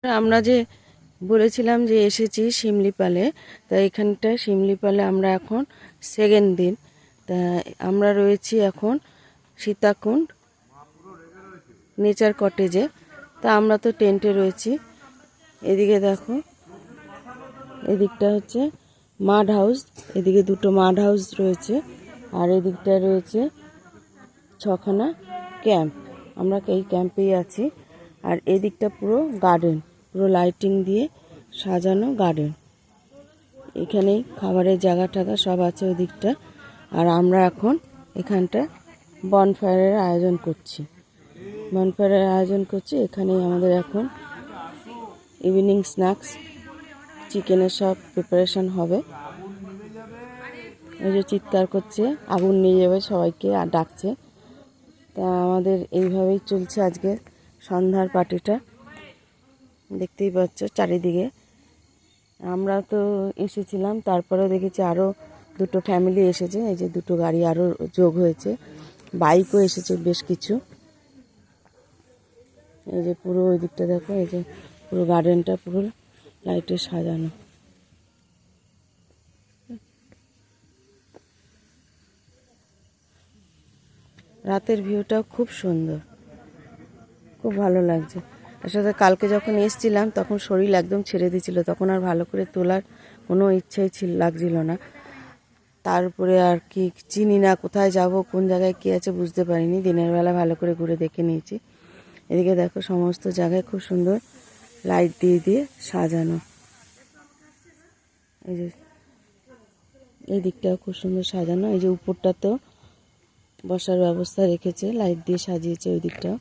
আমরা যে বলেছিলাম যে এসেছি শিমলিপালে, তা এখানটা শিমলিপালে আমরা এখন সেকেন্ড দিন। তা আমরা রয়েছি এখন সীতাকুণ্ড নেচার কটেজে। তা আমরা তো টেন্টে রয়েছি। এদিকে দেখো, এদিকটা হচ্ছে মাড হাউস, এদিকে দুটো মাড হাউস রয়েছে, আর এদিকটায় রয়েছে 6খানা ক্যাম্প। আমরা এই ক্যাম্পেই আছি। আর এদিকটা পুরো গার্ডেন, পুরো লাইটিং দিয়ে সাজানো গার্ডেন। এখানেই খাবারের জায়গা টাগা সব আছে ওদিকটা। আর আমরা এখন এখানটা বনফায়ারের আয়োজন করছি। এখানেই আমাদের এখন ইভিনিং স্ন্যাক্স, চিকেনের সব প্রিপারেশন হবে। এই যে চিৎকার করছে, আগুন নিয়ে যাবে সবাইকে আর ডাকছে। তা আমাদের এইভাবেই চলছে আজকে সন্ধ্যার পার্টিটা। দেখতেই পাচ্ছ চারিদিকে। আমরা তো এসেছিলাম, তারপরেও দেখেছি আরও দুটো ফ্যামিলি এসেছে। এই যে দুটো গাড়ি আরও যোগ হয়েছে, বাইকও এসেছে বেশ কিছু। এই যে পুরো ওই দিকটা দেখো, এই যে পুরো গার্ডেনটা পুরো লাইটে সাজানো। রাতের ভিউটাও খুব সুন্দর, খুব ভালো লাগছে। আসলে কালকে যখন এসেছিলাম তখন শরীর একদম ছেড়ে দিয়েছিল, তখন আর ভালো করে তোলার কোনো ইচ্ছাই লাগছিল না। তারপরে আর কি চিনি না, কোথায় যাব কোন জায়গায় কী আছে বুঝতে পারিনি। দিনের বেলা ভালো করে ঘুরে দেখে নিয়েছি। এদিকে দেখো সমস্ত জায়গায় খুব সুন্দর লাইট দিয়ে দিয়ে সাজানো। এই যে এই দিকটাও খুব সুন্দর সাজানো। এই যে উপরটাতেও বসার ব্যবস্থা রেখেছে, লাইট দিয়ে সাজিয়েছে ওই দিকটাও।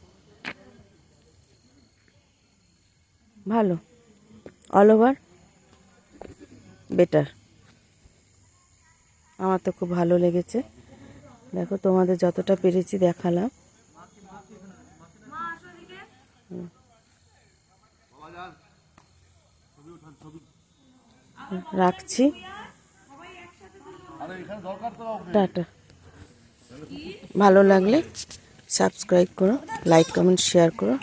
ভালো, অল ওভার বেটার। আমার তো খুব ভালো লেগেছে। দেখো তোমাদের যতটা পেরেছি দেখালাম। রাখছি, টাটা। ভালো লাগলে সাবস্ক্রাইব করো, লাইক কমেন্ট শেয়ার করো।